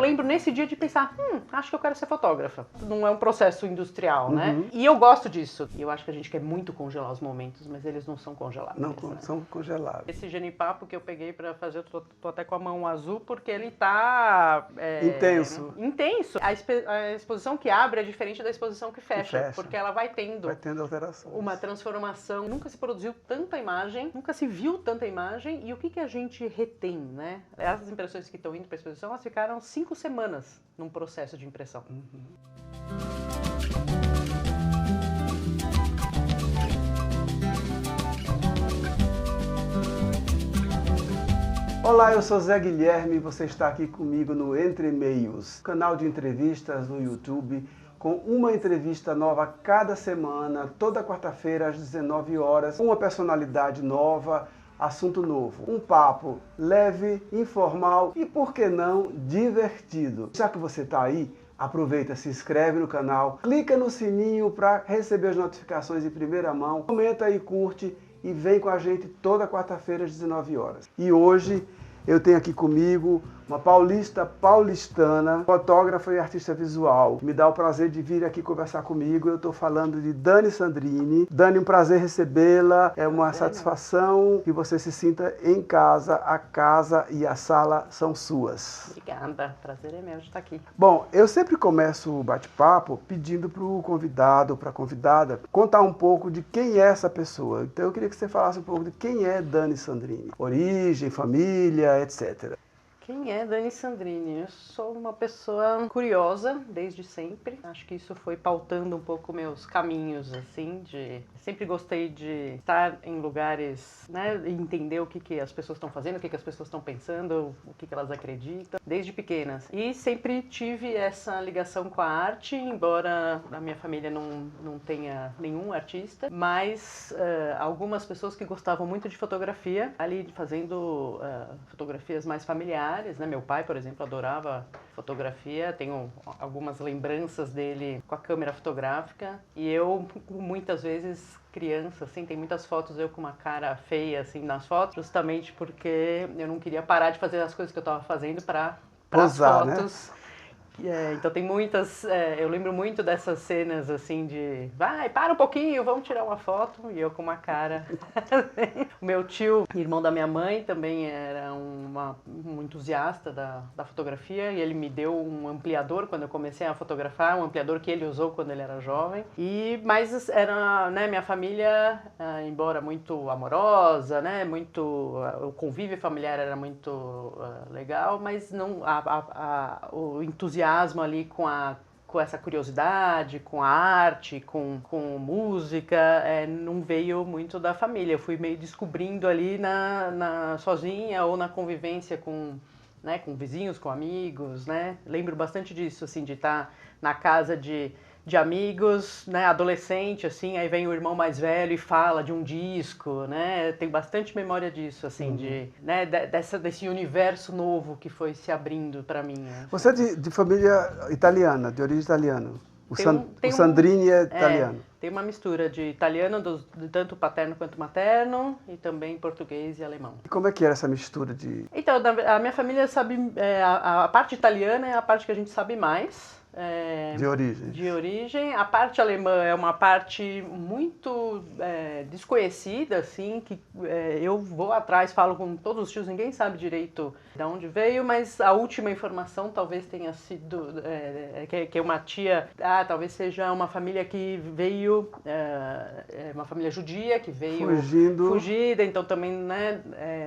lembro nesse dia de pensar, acho que eu quero ser fotógrafa. Não é um processo industrial, né? E eu gosto disso. E eu acho que a gente quer muito congelar os momentos, mas eles não são congelados. Não né? são congelados. Esse genipapo que eu peguei pra fazer, eu tô até com a mão azul, porque ele tá... Intenso. Intenso. A exposição que abre é diferente da exposição que fecha. Porque ela vai tendo alterações. Uma transformação. Nunca se produziu tanta imagem, nunca se viu tanta imagem. E o que a gente retém, né? Essas impressões que estão indo para a exposição, elas ficaram 5 semanas num processo de impressão. Olá, eu sou Zé Guilherme e você está aqui comigo no Entre Meios, canal de entrevistas no YouTube, com uma entrevista nova cada semana, toda quarta-feira às 19 horas, uma personalidade nova, assunto novo. Um papo leve, informal e, por que não, divertido. Já que você está aí, aproveita, se inscreve no canal, clica no sininho para receber as notificações em primeira mão, comenta e curte e vem com a gente toda quarta-feira às 19 horas. E hoje eu tenho aqui comigo uma paulistana, fotógrafa e artista visual. Me dá o prazer de vir aqui conversar comigo. Eu estou falando de Dani Sandrini. Dani, um prazer recebê-la. É uma satisfação que você se sinta em casa. A casa e a sala são suas. Obrigada. Prazer é meu de estar aqui. Bom, eu sempre começo o bate-papo pedindo para o convidado, para a convidada, contar um pouco de quem é essa pessoa. Então eu queria que você falasse um pouco de quem é Dani Sandrini. Origem, família, etc. Quem é Dani Sandrini? Eu sou uma pessoa curiosa desde sempre. Acho que isso foi pautando um pouco meus caminhos, assim, sempre gostei de estar em lugares, né, e entender o que as pessoas estão fazendo, o que as pessoas estão pensando, o que elas acreditam, desde pequenas. E sempre tive essa ligação com a arte, embora a minha família não tenha nenhum artista, mas algumas pessoas que gostavam muito de fotografia, ali fazendo fotografias mais familiares. Né? Meu pai, por exemplo, adorava fotografia, tenho algumas lembranças dele com a câmera fotográfica e eu, muitas vezes, criança, assim, tem muitas fotos eu com uma cara feia, assim, nas fotos, justamente porque eu não queria parar de fazer as coisas que eu estava fazendo para as fotos. Né? Então tem muitas, eu lembro muito dessas cenas assim de vai, para um pouquinho, vamos tirar uma foto, e eu com uma cara. O meu tio, irmão da minha mãe, também era um entusiasta da fotografia e ele me deu um ampliador quando eu comecei a fotografar, um ampliador que ele usou quando ele era jovem. Mas era, né, minha família, embora muito amorosa, né, o convívio familiar era muito legal, mas não o entusiasmo ali com essa curiosidade, com a arte, com música, não veio muito da família. Eu fui meio descobrindo ali sozinha ou na convivência com vizinhos, com amigos, né? Lembro bastante disso, assim, de estar na casa de amigos, né, adolescente, assim, aí vem o irmão mais velho e fala de um disco, né, tenho bastante memória disso, assim, desse universo novo que foi se abrindo para mim. Né? Você é de família italiana, de origem italiana? O Sandrini é italiano? Tem uma mistura de italiano, tanto paterno quanto materno, e também português e alemão. E como é que era essa mistura de... Então, a minha família sabe, a parte italiana é a parte que a gente sabe mais, de origem. A parte alemã é uma parte muito desconhecida, assim, que eu vou atrás, falo com todos os tios, ninguém sabe direito de onde veio, mas a última informação talvez tenha sido que uma tia, talvez seja uma família que veio, uma família judia que veio fugida, então também, né,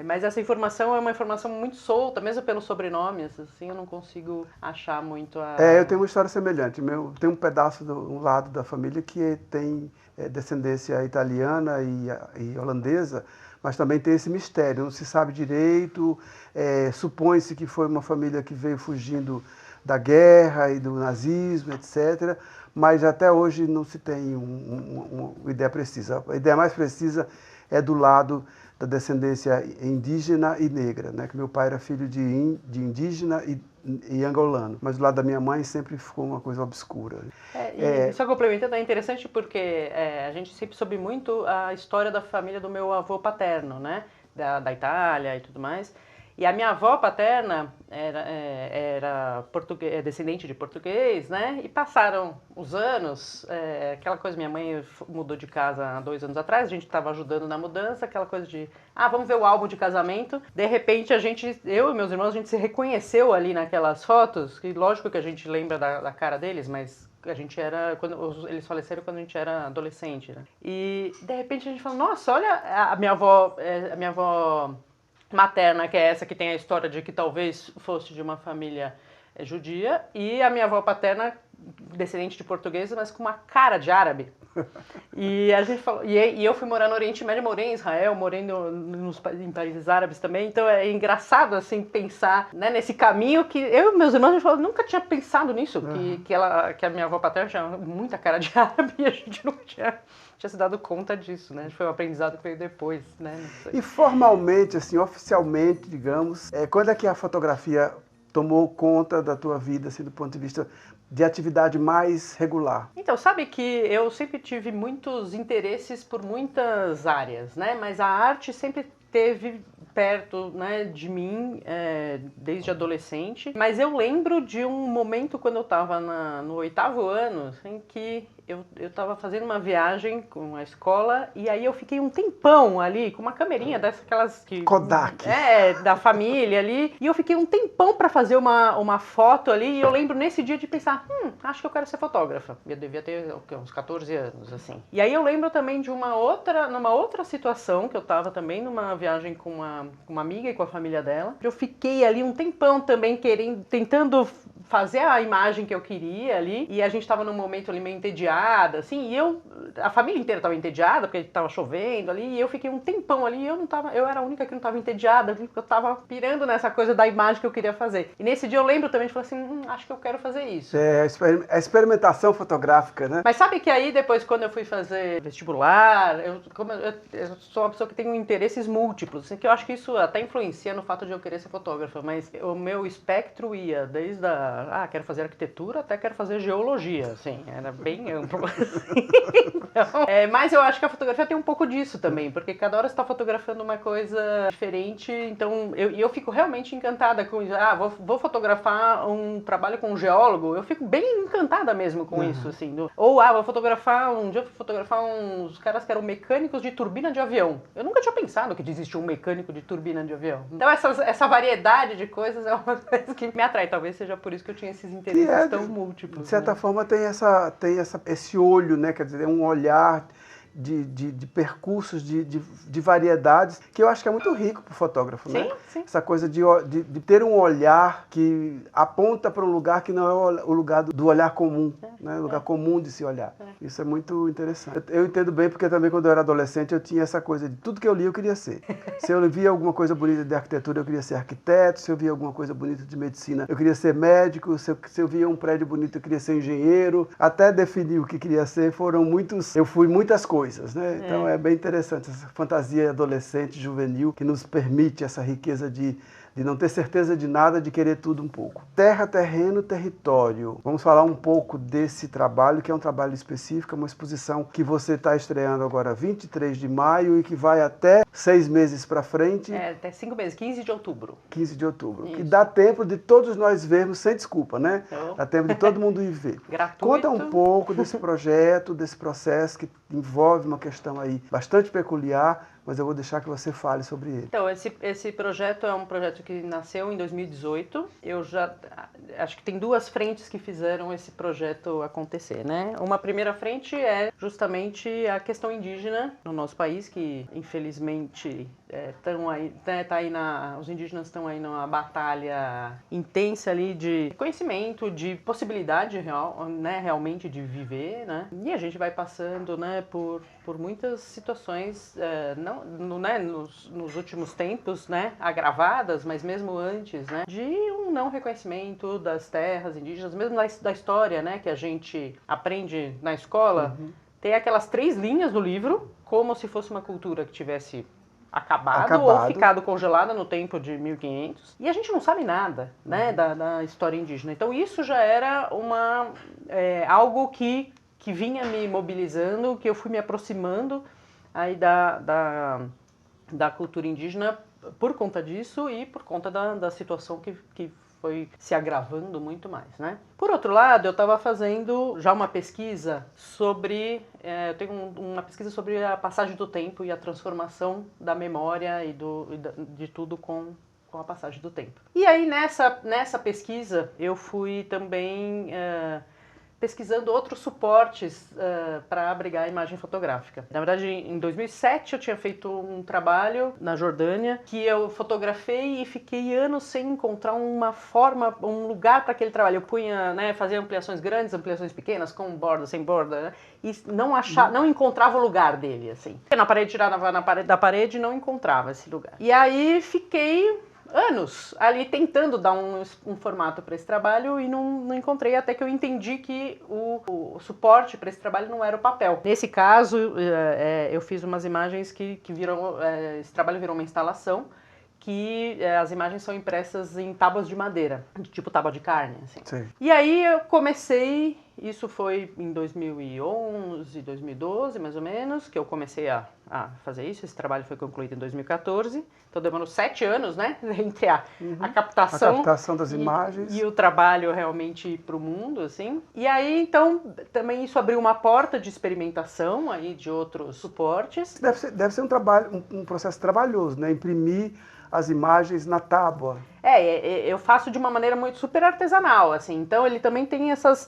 mas essa informação é uma informação muito solta, mesmo pelos sobrenomes, assim, eu não consigo achar muito eu tenho uma história semelhante. Tem um pedaço um lado da família que tem descendência italiana e holandesa, mas também tem esse mistério, não se sabe direito, supõe-se que foi uma família que veio fugindo da guerra e do nazismo, etc., mas até hoje não se tem uma ideia precisa. A ideia mais precisa é do lado da descendência indígena e negra, né? Que meu pai era filho de indígena e angolano, mas do lado da minha mãe sempre ficou uma coisa obscura. Só complementando, é interessante porque a gente sempre soube muito a história da família do meu avô paterno, né? Da Itália e tudo mais. E a minha avó paterna era descendente de português, né? E passaram os anos, aquela coisa, minha mãe mudou de casa há 2 anos atrás, a gente estava ajudando na mudança, aquela coisa de, vamos ver o álbum de casamento. De repente, eu e meus irmãos, a gente se reconheceu ali naquelas fotos, que lógico que a gente lembra da cara deles, mas a gente eles faleceram quando a gente era adolescente, né? E de repente a gente fala, nossa, olha a minha avó materna, que é essa que tem a história de que talvez fosse de uma família judia, e a minha avó paterna, descendente de portuguesa, mas com uma cara de árabe. E a gente falou, e eu fui morar no Oriente Médio, morei em Israel, morei em países árabes também, então é engraçado assim pensar, né, nesse caminho que eu e meus irmãos, a gente falou, nunca tinha pensado nisso, que a minha avó paterna tinha muita cara de árabe e a gente não tinha se dado conta disso, né? Foi um aprendizado que veio depois, né? E formalmente, assim, oficialmente, digamos, quando é que a fotografia tomou conta da tua vida, assim, do ponto de vista de atividade mais regular? Então, sabe que eu sempre tive muitos interesses por muitas áreas, né? Mas a arte sempre esteve perto, né, de mim desde adolescente. Mas eu lembro de um momento quando eu estava no 8º ano, em que eu estava fazendo uma viagem com a escola e aí eu fiquei um tempão ali com uma câmerinha dessas que... Kodak. Da família ali. E eu fiquei um tempão para fazer uma foto ali e eu lembro nesse dia de pensar, acho que eu quero ser fotógrafa. Eu devia ter uns 14 anos, assim. E aí eu lembro também de numa outra situação que eu estava também numa viagem com uma amiga e com a família dela. Eu fiquei ali um tempão também tentando fazer a imagem que eu queria ali, e a gente tava num momento ali meio entediada, assim, e a família inteira tava entediada, porque tava chovendo ali, e eu fiquei um tempão ali, e eu era a única que não tava entediada, porque eu tava pirando nessa coisa da imagem que eu queria fazer. E nesse dia eu lembro também de falar assim, acho que eu quero fazer isso. A experimentação fotográfica, né? Mas sabe que aí depois, quando eu fui fazer vestibular, eu sou uma pessoa que tem interesses múltiplos, assim, que eu acho que isso até influencia no fato de eu querer ser fotógrafa, mas o meu espectro ia desde quero fazer arquitetura até quero fazer geologia, assim, era bem amplo. Assim. Então, mas eu acho que a fotografia tem um pouco disso também, porque cada hora você está fotografando uma coisa diferente, então eu fico realmente encantada com isso. Vou fotografar um trabalho com um geólogo, eu fico bem encantada mesmo com isso, assim. Vou fotografar, um dia eu fui fotografar uns caras que eram mecânicos de turbina de avião. Eu nunca tinha pensado que existia um mecânico de turbina de avião. Então essa variedade de coisas é uma coisa que me atrai, talvez seja por isso que eu tinha esses interesses tão múltiplos. De certa né? forma tem esse olho, né? Quer dizer, um olhar de percursos, de variedades, que eu acho que é muito rico para o fotógrafo, sim, né? Sim. Essa coisa de ter um olhar que aponta para um lugar que não é o lugar do olhar comum, né? O lugar comum de se olhar. Isso é muito interessante. Eu entendo bem porque também quando eu era adolescente eu tinha essa coisa de tudo que eu lia eu queria ser. Se eu via alguma coisa bonita de arquitetura eu queria ser arquiteto, se eu via alguma coisa bonita de medicina eu queria ser médico, se eu via um prédio bonito eu queria ser engenheiro, até definir o que queria ser eu fui muitas coisas. Né? Então é bem interessante essa fantasia adolescente, juvenil, que nos permite essa riqueza de não ter certeza de nada, de querer tudo um pouco. Terra, terreno, território. Vamos falar um pouco desse trabalho, que é um trabalho específico, uma exposição que você está estreando agora 23 de maio e que vai até 6 meses para frente. Até 5 meses, 15 de outubro. 15 de outubro. Isso. Que dá tempo de todos nós vermos sem desculpa, né? Então, Dá tempo de todo mundo ir ver. Gratuito. Conta um pouco desse projeto, desse processo que envolve uma questão aí bastante peculiar, mas eu vou deixar que você fale sobre ele. Então, esse projeto é um projeto que nasceu em 2018. Eu já acho que tem 2 frentes que fizeram esse projeto acontecer, né? Uma primeira frente é justamente a questão indígena no nosso país, que infelizmente os indígenas estão aí numa batalha intensa ali de conhecimento, de possibilidade realmente de viver, né? E a gente vai passando, né, por muitas situações, nos últimos tempos, né, agravadas, mas mesmo antes, né, de um não reconhecimento das terras indígenas, mesmo da história, né, que a gente aprende na escola. Tem aquelas 3 linhas do livro, como se fosse uma cultura que tivesse acabado ou ficado congelada no tempo de 1500. E a gente não sabe nada, né, da história indígena. Então isso já era algo que vinha me mobilizando, que eu fui me aproximando aí da cultura indígena por conta disso e por conta da situação que foi se agravando muito mais, né? Por outro lado, eu estava fazendo já uma pesquisa sobre, eu tenho uma pesquisa sobre a passagem do tempo e a transformação da memória de tudo com a passagem do tempo. E aí nessa pesquisa eu fui também pesquisando outros suportes para abrigar a imagem fotográfica. Na verdade, em 2007 eu tinha feito um trabalho na Jordânia que eu fotografei e fiquei anos sem encontrar uma forma, um lugar para aquele trabalho. Eu punha, né, fazia ampliações grandes, ampliações pequenas, com borda, sem borda, né, e não encontrava o lugar dele, assim. Na parede, tirava na parede da parede, não encontrava esse lugar. E aí fiquei anos ali tentando dar um formato para esse trabalho e não encontrei, até que eu entendi que o suporte para esse trabalho não era o papel. Nesse caso, eu fiz umas imagens que viram, esse trabalho virou uma instalação que as imagens são impressas em tábuas de madeira, tipo tábua de carne, assim. Sim. E aí eu comecei, isso foi em 2011, 2012, mais ou menos, que eu comecei a fazer isso. Esse trabalho foi concluído em 2014, então demorou 7 anos, né, entre a captação das imagens e o trabalho realmente ir para o mundo, assim. E aí, então, também isso abriu uma porta de experimentação aí de outros suportes. Deve ser um processo trabalhoso, né? Imprimir as imagens na tábua. Eu faço de uma maneira muito super artesanal, assim. Então ele também tem essas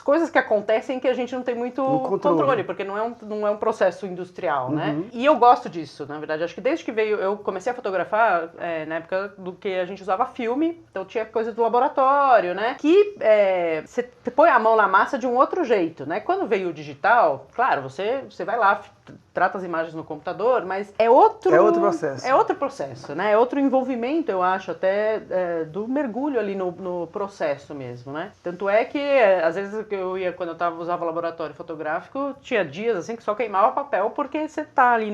coisas que acontecem que a gente não tem muito controle, porque não é um processo industrial, né? E eu gosto disso, na verdade. Acho que desde que eu comecei a fotografar, na época do que a gente usava filme, então tinha coisa do laboratório, né? Que você põe a mão na massa de um outro jeito, né? Quando veio o digital, claro, você vai lá, trata as imagens no computador, mas é outro processo. É outro processo, né? É outro envolvimento, eu acho, até do mergulho ali no processo mesmo, né? Tanto é que, às vezes, quando eu usava laboratório fotográfico, tinha dias assim que só queimava papel porque você tá ali,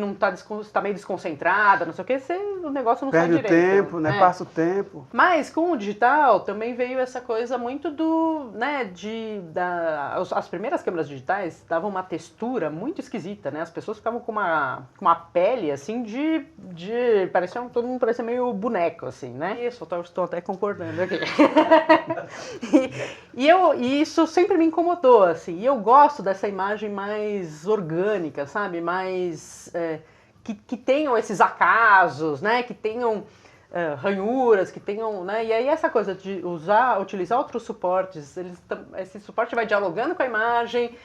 tá meio desconcentrada, não sei o que, o negócio não sai direito. Perde o tempo, né? Passa o tempo. Mas com o digital também veio essa coisa muito as primeiras câmeras digitais davam uma textura muito esquisita, né? As pessoas ficavam com uma pele, assim, todo mundo parecia meio boneco, assim, né? Isso, eu estou até concordando aqui. E isso sempre me incomodou, assim. E eu gosto dessa imagem mais orgânica, sabe? Mais... que tenham esses acasos, né? Que tenham ranhuras, que tenham, né? E aí essa coisa de utilizar outros suportes, esse suporte vai dialogando com a imagem.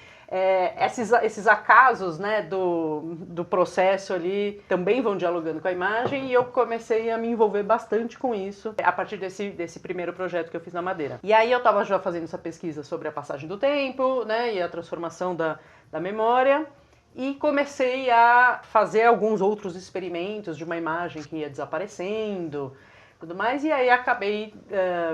Esses acasos, né, do processo ali também vão dialogando com a imagem, e eu comecei a me envolver bastante com isso a partir desse primeiro projeto que eu fiz na madeira. E aí eu estava já fazendo essa pesquisa sobre a passagem do tempo, né, e a transformação da memória, e comecei a fazer alguns outros experimentos de uma imagem que ia desaparecendo, tudo mais, e aí acabei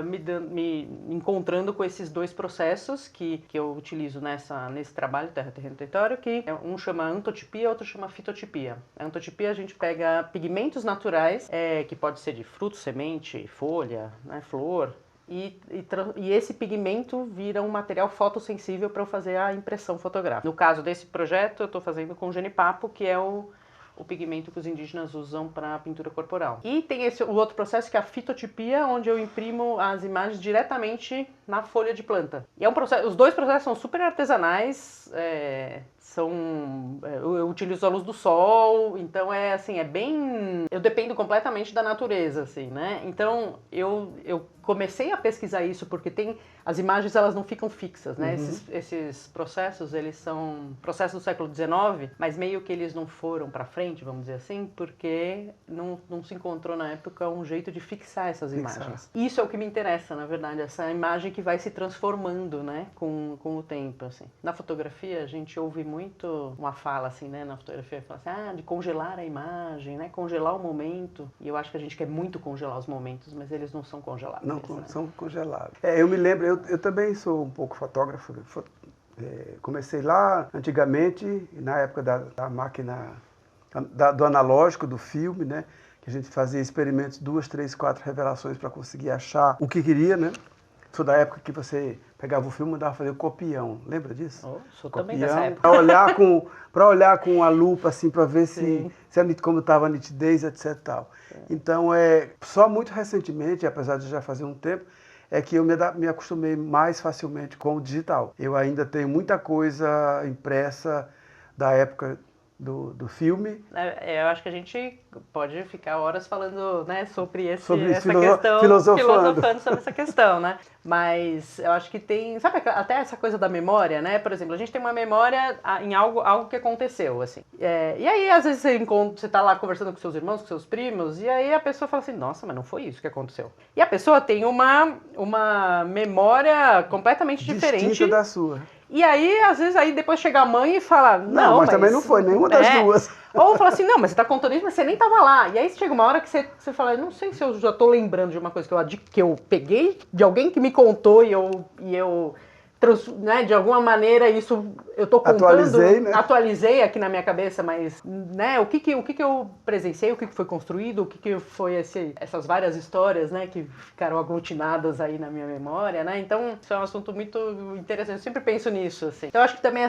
me encontrando com esses dois processos que eu utilizo nesse trabalho Terra, Terreno, Território, que um chama antotipia, outro chama fitotipia. A antotipia a gente pega pigmentos naturais, que pode ser de fruto, semente, folha, né, flor, e esse pigmento vira um material fotossensível para eu fazer a impressão fotográfica. No caso desse projeto, eu estou fazendo com genipapo, que é o pigmento que os indígenas usam para pintura corporal. E tem o outro processo que é a fitotipia, onde eu imprimo as imagens diretamente na folha de planta. E os dois processos são super artesanais, eu utilizo a luz do sol, então eu dependo completamente da natureza, assim, né? Então eu comecei a pesquisar isso porque as imagens, elas não ficam fixas, né? Esses processos, eles são processos do século XIX, mas meio que eles não foram para frente, vamos dizer assim, porque não se encontrou na época um jeito de fixar essas imagens. Isso é o que me interessa, na verdade, essa imagem que vai se transformando, né, com o tempo, assim. Na fotografia, a gente ouve muito uma fala, assim, né, na fotografia, fala assim, de congelar a imagem, né, congelar o momento, e eu acho que a gente quer muito congelar os momentos, mas eles não são congelados. Não são congelados. Eu me lembro, eu também sou um pouco fotógrafo, comecei lá antigamente, na época da máquina, do analógico, do filme, né, que a gente fazia experimentos, 2, 3, 4 revelações para conseguir achar o que queria, né? Sou da época que você pegava o filme e mandava fazer o copião. Lembra disso? Oh, sou também dessa época. Para olhar com a lupa, assim, para ver Sim. como estava a nitidez, etc. Tal. Então, só muito recentemente, apesar de já fazer um tempo, é que eu me acostumei mais facilmente com o digital. Eu ainda tenho muita coisa impressa da época do filme. Eu acho que a gente pode ficar horas falando, né, sobre essa filosofando. filosofando sobre essa questão, né? Mas eu acho que tem, sabe, até essa coisa da memória, né? Por exemplo, a gente tem uma memória em algo que aconteceu, assim. E aí, às vezes, você tá lá conversando com seus irmãos, com seus primos, e aí a pessoa fala assim, nossa, mas não foi isso que aconteceu. E a pessoa tem uma memória completamente diferente. Distinta da sua. E aí, às vezes, aí depois chega a mãe e fala, não, mas também não foi nenhuma das duas. Ou fala assim, não, mas você tá contando isso, mas você nem tava lá. E aí chega uma hora que você fala, não sei se eu já tô lembrando de uma coisa que eu peguei de alguém que me contou e eu né, de alguma maneira isso eu tô contando, atualizei aqui na minha cabeça, mas né, o que eu presenciei, o que foi construído, o que foi essas várias histórias, né, que ficaram aglutinadas aí na minha memória, né? Então, isso é um assunto muito interessante. Eu sempre penso nisso, assim. Então, eu acho que também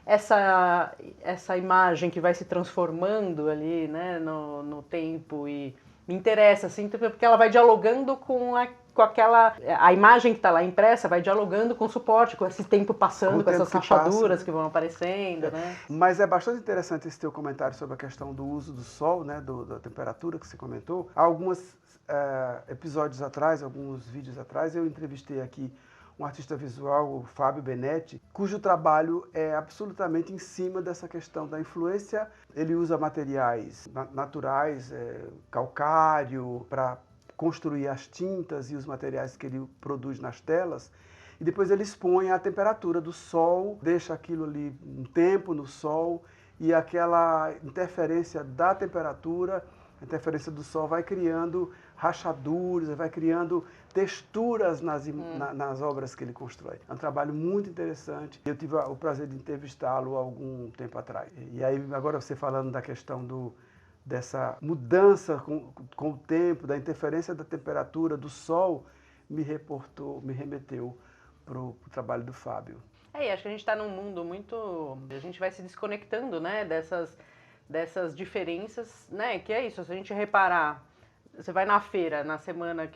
essa imagem que vai se transformando ali, né, no tempo e me interessa, assim, porque ela vai dialogando com a imagem que está lá impressa, vai dialogando com o suporte, com esse tempo passando, com essas rachaduras que vão aparecendo, né? Mas é bastante interessante esse teu comentário sobre a questão do uso do sol, né, da temperatura que você comentou. Há alguns episódios atrás, alguns vídeos atrás, eu entrevistei aqui um artista visual, o Fábio Benetti, cujo trabalho é absolutamente em cima dessa questão da influência. Ele usa materiais naturais, calcário, para construir as tintas e os materiais que ele produz nas telas, e depois ele expõe a temperatura do sol, deixa aquilo ali um tempo no sol, e aquela interferência da temperatura, a interferência do sol vai criando rachaduras, vai criando texturas nas obras que ele constrói. É um trabalho muito interessante. Eu tive o prazer de entrevistá-lo há algum tempo atrás. E aí, agora você falando da questão dessa mudança com o tempo, da interferência da temperatura do sol, me remeteu para o trabalho do Fábio. E acho que a gente está num mundo muito... A gente vai se desconectando, né, dessas diferenças, né, que é isso, se a gente reparar, você vai na feira na semana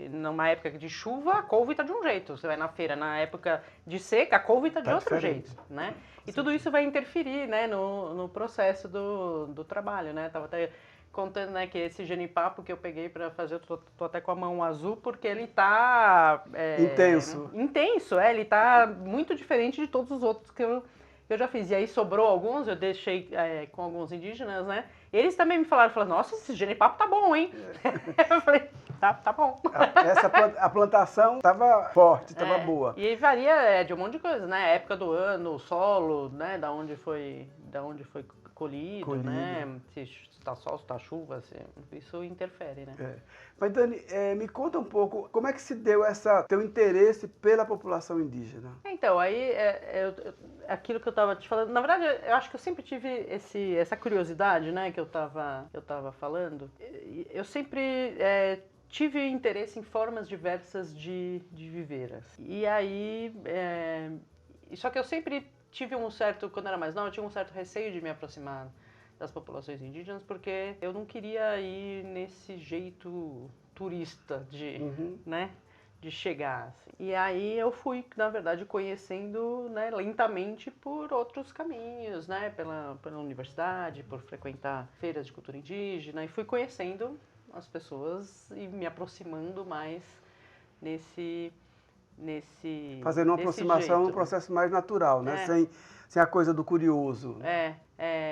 numa época de chuva, a couve está de um jeito, você vai na feira na época de seca, a couve está de outro jeito, né? E tudo isso vai interferir, né, no processo do trabalho, né? Tava até contando, né, que esse genipapo que eu peguei para fazer, eu tô até com a mão azul, porque ele tá... Intenso, ele tá muito diferente de todos os outros que eu já fiz. E aí sobrou alguns, eu deixei com alguns indígenas, né? Eles também me falaram, nossa, esse genipapo tá bom, hein? Eu falei, tá bom. A plantação estava forte, estava boa. E aí varia de um monte de coisa, né? A época do ano, o solo, né? Da onde foi colhido, né? Se tá sol, se tá chuva, isso interfere, né? Mas Dani, me conta um pouco, como é que se deu teu interesse pela população indígena? Então, aí, aquilo que eu estava te falando, na verdade, eu acho que eu sempre tive essa curiosidade, né, que eu tava falando. Eu sempre tive interesse em formas diversas de viver. Assim. E aí, só que eu sempre tive quando eu era mais nova, eu tinha um certo receio de me aproximar das populações indígenas, porque eu não queria ir nesse jeito turista né, de chegar. Assim. E aí eu fui, na verdade, conhecendo, né, lentamente por outros caminhos, né, pela universidade, por frequentar feiras de cultura indígena, e fui conhecendo as pessoas e me aproximando mais nesse fazendo uma aproximação, um processo mais natural, né? Sem a coisa do curioso.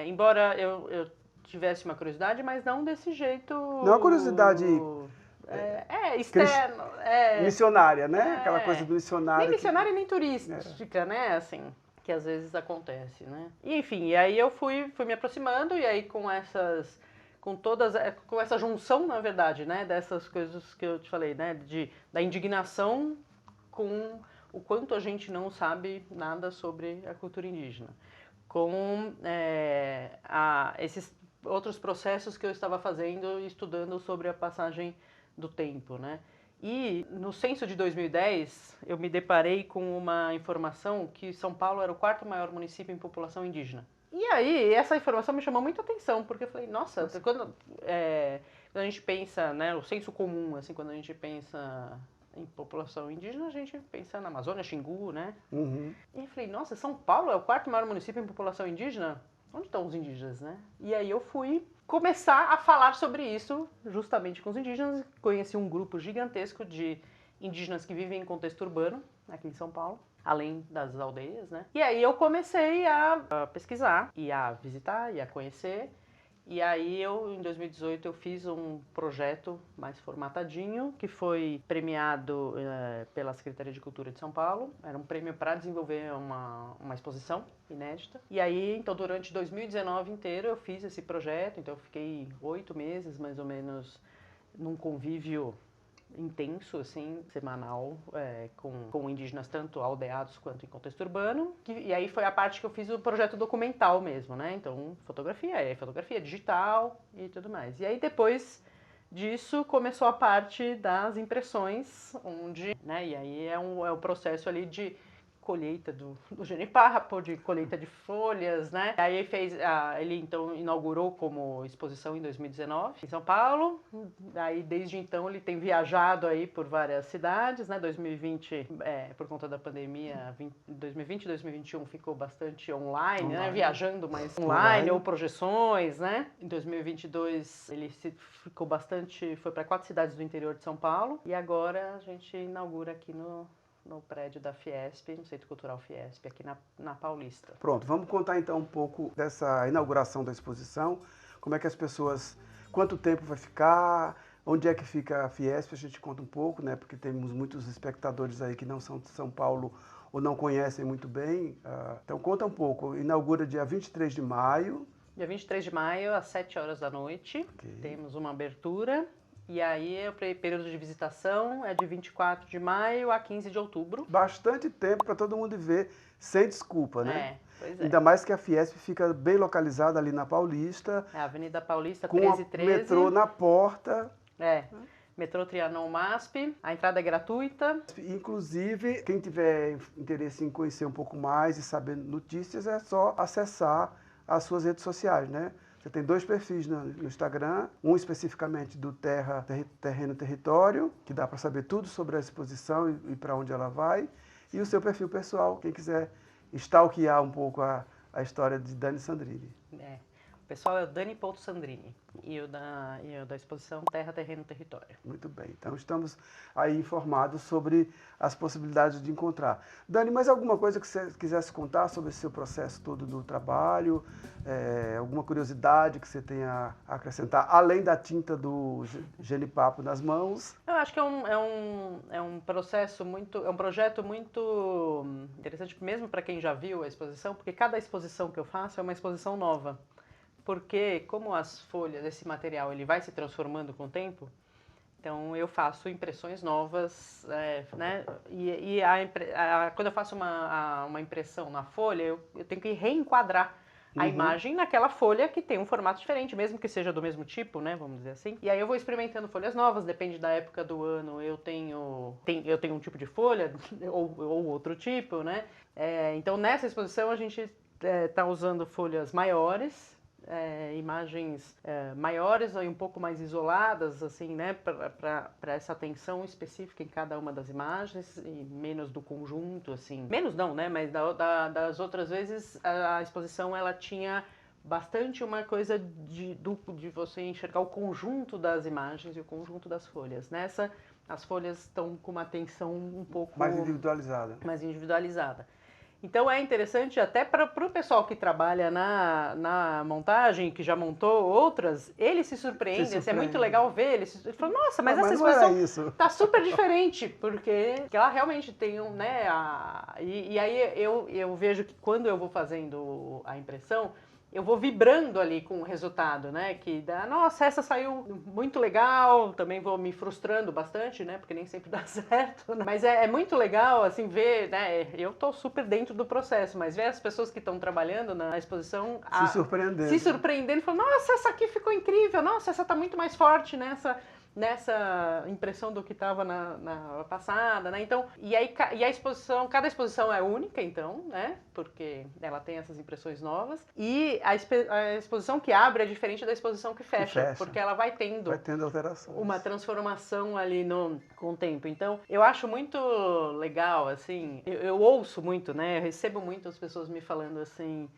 Embora eu tivesse uma curiosidade, mas não desse jeito... Não a curiosidade... externo. Missionária, né? Aquela coisa do missionário. Nem missionária, nem turística, né? Assim, que às vezes acontece, né? E, enfim, e aí eu fui me aproximando, e aí com essa junção, na verdade, né? Dessas coisas que eu te falei, né? Da indignação com o quanto a gente não sabe nada sobre a cultura indígena. Com esses outros processos que eu estava fazendo, estudando sobre a passagem do tempo, né? E no censo de 2010, eu me deparei com uma informação que São Paulo era o quarto maior município em população indígena. E aí, essa informação me chamou muita atenção, porque eu falei, nossa, quando a gente pensa, né, o senso comum, assim, quando a gente pensa em população indígena, a gente pensa na Amazônia, Xingu, né? Uhum. E eu falei, nossa, São Paulo é o quarto maior município em população indígena? Onde estão os indígenas, né? E aí eu fui começar a falar sobre isso justamente com os indígenas. Conheci um grupo gigantesco de indígenas que vivem em contexto urbano, aqui em São Paulo, além das aldeias, né? E aí eu comecei a pesquisar, e a visitar, e a conhecer. E aí em 2018, eu fiz um projeto mais formatadinho, que foi premiado pela Secretaria de Cultura de São Paulo. Era um prêmio para desenvolver uma exposição inédita. E aí, então, durante 2019 inteiro, eu fiz esse projeto. Então, eu fiquei 8 meses, mais ou menos, num convívio intenso, assim, semanal, com indígenas tanto aldeados quanto em contexto urbano. E aí foi a parte que eu fiz o projeto documental mesmo, né? Então, fotografia digital e tudo mais. E aí depois disso começou a parte das impressões, onde, né? E aí é o processo ali de colheita do genipapo, de colheita de folhas, né? Aí ele então inaugurou como exposição em 2019 em São Paulo. Aí desde então ele tem viajado aí por várias cidades, né? 2020, por conta da pandemia, 2020 e 2021 ficou bastante online, né? Viajando mais online ou projeções, né? Em 2022 ele foi para 4 cidades do interior de São Paulo e agora a gente inaugura aqui no prédio da Fiesp, no Centro Cultural Fiesp, aqui na Paulista. Pronto, vamos contar então um pouco dessa inauguração da exposição, como é que as pessoas, quanto tempo vai ficar, onde é que fica a Fiesp, a gente conta um pouco, né, porque temos muitos espectadores aí que não são de São Paulo ou não conhecem muito bem, então conta um pouco, inaugura dia 23 de maio. Dia 23 de maio, às 7 horas da noite, temos uma abertura. E aí, o período de visitação é de 24 de maio a 15 de outubro. Bastante tempo para todo mundo ver, sem desculpa, né? Pois é. Ainda mais que a Fiesp fica bem localizada ali na Paulista. É a Avenida Paulista, com 1313. Com o metrô na porta. Metrô Trianon MASP, a entrada é gratuita. Inclusive, quem tiver interesse em conhecer um pouco mais e saber notícias, é só acessar as suas redes sociais, né? Você tem 2 perfis no Instagram, um especificamente do Terreno Território, que dá para saber tudo sobre a exposição e para onde ela vai, e o seu perfil pessoal, quem quiser stalkear um pouco a história de Dani Sandrini. O pessoal é o Dani.Sandrini e o da exposição Terra, Terreno, Território. Muito bem, então estamos aí informados sobre as possibilidades de encontrar. Dani, mais alguma coisa que você quisesse contar sobre esse seu processo todo do trabalho? Alguma curiosidade que você tenha a acrescentar, além da tinta do genipapo nas mãos? Eu acho que é um processo um projeto muito interessante, mesmo para quem já viu a exposição, porque cada exposição que eu faço é uma exposição nova. Porque como as folhas, esse material, ele vai se transformando com o tempo, então eu faço impressões novas, né? E quando eu faço uma impressão na folha, eu tenho que reenquadrar a imagem naquela folha que tem um formato diferente, mesmo que seja do mesmo tipo, né? Vamos dizer assim. E aí eu vou experimentando folhas novas, depende da época do ano, eu tenho um tipo de folha ou outro tipo, né? Então nessa exposição a gente está usando folhas maiores, imagens maiores e um pouco mais isoladas, assim, né, para essa atenção específica em cada uma das imagens e menos do conjunto, assim. Menos não, né, mas das outras vezes a exposição ela tinha bastante uma coisa de você enxergar o conjunto das imagens e o conjunto das folhas. Nessa, as folhas estão com uma atenção um pouco mais individualizada. Então é interessante até para o pessoal que trabalha na montagem, que já montou outras, ele se surpreende, é muito legal ver, ele fala, nossa, mas essa exposição tá super diferente, porque ela realmente tem né, e aí eu vejo que quando eu vou fazendo a impressão, eu vou vibrando ali com o resultado, né? Que dá, nossa, essa saiu muito legal, também vou me frustrando bastante, né? Porque nem sempre dá certo, né? Mas é muito legal, assim, ver, né? Eu tô super dentro do processo, mas ver as pessoas que estão trabalhando na exposição se surpreendendo, falando, nossa, essa aqui ficou incrível, nossa, essa tá muito mais forte nessa. nessa impressão do que estava na passada, né? Então, e a exposição, cada exposição é única, então, né? Porque ela tem essas impressões novas. E a exposição que abre é diferente da exposição que fecha. Porque ela vai tendo alterações, uma transformação ali com o tempo. Então, eu acho muito legal, assim, eu ouço muito, né? Eu recebo muitas pessoas me falando assim,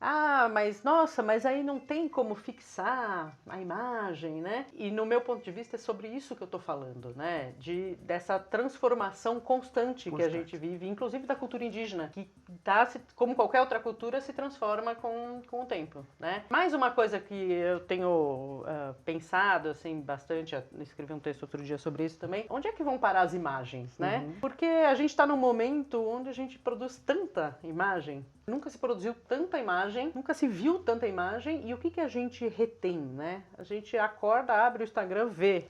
mas nossa, mas aí não tem como fixar a imagem, né? E no meu ponto de vista é sobre isso que eu tô falando, né? Dessa transformação constante que a gente vive, inclusive da cultura indígena, que como qualquer outra cultura, se transforma com o tempo, né? Mais uma coisa que eu tenho pensado, assim, bastante, escrevi um texto outro dia sobre isso também, onde é que vão parar as imagens, né? Porque a gente está num momento onde a gente produz tanta imagem, nunca se produziu tanta imagem, nunca se viu tanta imagem, e o que a gente retém, né? A gente acorda, abre o Instagram, vê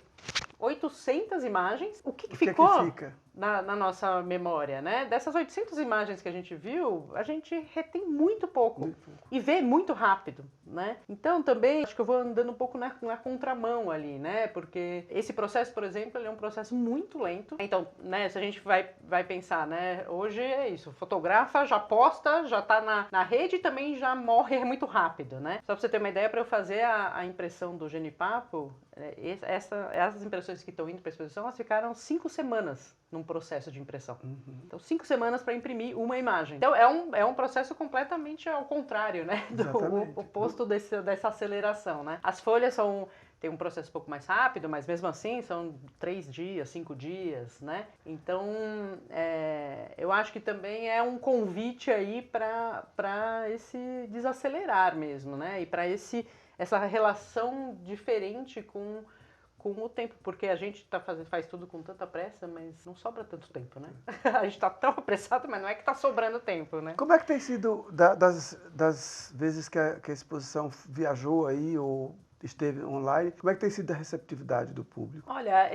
800 imagens, o que ficou na nossa memória, né? Dessas 800 imagens que a gente viu, a gente retém muito pouco e vê muito rápido, né? Então também acho que eu vou andando um pouco na contramão ali, né? Porque esse processo, por exemplo, ele é um processo muito lento. Então, né, se a gente vai pensar, né? Hoje é isso, fotografa, já posta, já tá na rede e também já morre muito rápido, né? Só pra você ter uma ideia, para eu fazer a impressão do Genipapo, essas impressões que estão indo para a exposição, elas ficaram 5 semanas num processo de impressão. Então, 5 semanas para imprimir uma imagem. Então, é um processo completamente ao contrário, né? Do oposto dessa aceleração, né? As folhas tem um processo um pouco mais rápido, mas mesmo assim são 3 dias, 5 dias, né? Então, eu acho que também é um convite aí para esse desacelerar mesmo, né? E para essa relação diferente com o tempo, porque a gente faz tudo com tanta pressa, mas não sobra tanto tempo, né? A gente está tão apressado, mas não é que está sobrando tempo, né? Como é que tem sido das vezes que a exposição viajou aí ou esteve online, como é que tem sido a receptividade do público? Olha,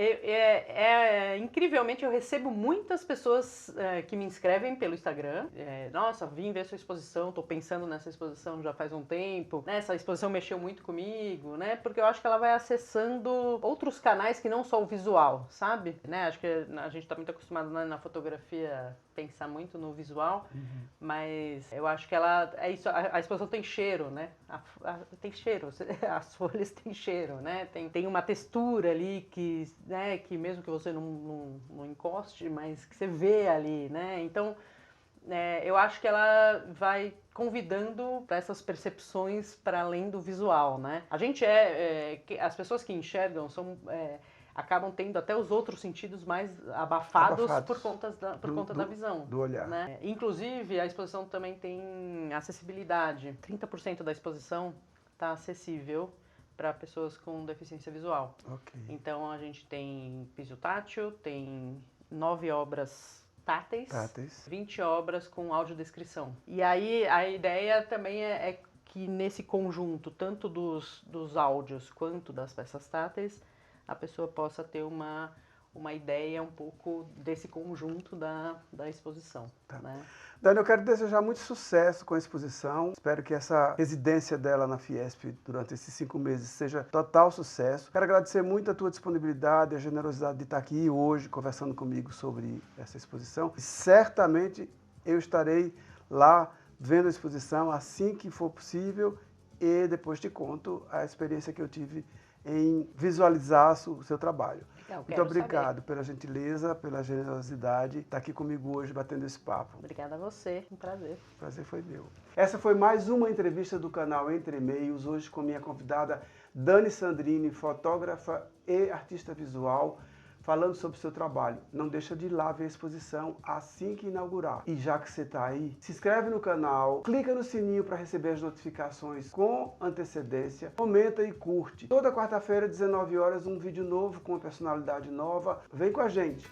incrivelmente eu recebo muitas pessoas que me inscrevem pelo Instagram. Nossa, vim ver sua exposição, tô pensando nessa exposição já faz um tempo, né? Essa exposição mexeu muito comigo, né? Porque eu acho que ela vai acessando outros canais que não só o visual, sabe? Né? Acho que a gente tá muito acostumado, né, na fotografia pensar muito no visual, mas eu acho que é isso, a exposição tem cheiro, né? Tem cheiro, as folhas têm cheiro, né? Tem uma textura ali né, que mesmo que você não encoste, mas que você vê ali, né? Então, eu acho que ela vai convidando para essas percepções para além do visual, né? A gente as pessoas que enxergam acabam tendo até os outros sentidos mais abafados. Por conta da visão. Do olhar. Né? Inclusive, a exposição também tem acessibilidade. 30% da exposição está acessível para pessoas com deficiência visual. Okay. Então, a gente tem piso tátil, tem 9 obras táteis, 20 obras com audiodescrição. E aí, a ideia também é que nesse conjunto, tanto dos áudios quanto das peças táteis, a pessoa possa ter uma ideia um pouco desse conjunto da exposição. Tá. Né? Dani, eu quero desejar muito sucesso com a exposição. Espero que essa residência dela na Fiesp durante esses 5 meses seja total sucesso. Quero agradecer muito a tua disponibilidade, a generosidade de estar aqui hoje conversando comigo sobre essa exposição. E certamente eu estarei lá vendo a exposição assim que for possível e depois te conto a experiência que eu tive em visualizar o seu trabalho. Muito obrigado pela gentileza, pela generosidade, estar aqui comigo hoje batendo esse papo. Obrigada a você, um prazer. O prazer foi meu. Essa foi mais uma entrevista do canal Entre Meios, hoje com minha convidada Dani Sandrini, fotógrafa e artista visual, falando sobre o seu trabalho. Não deixa de ir lá ver a exposição assim que inaugurar. E já que você está aí, se inscreve no canal, clica no sininho para receber as notificações com antecedência, comenta e curte. Toda quarta-feira, 19 horas, um vídeo novo com uma personalidade nova. Vem com a gente!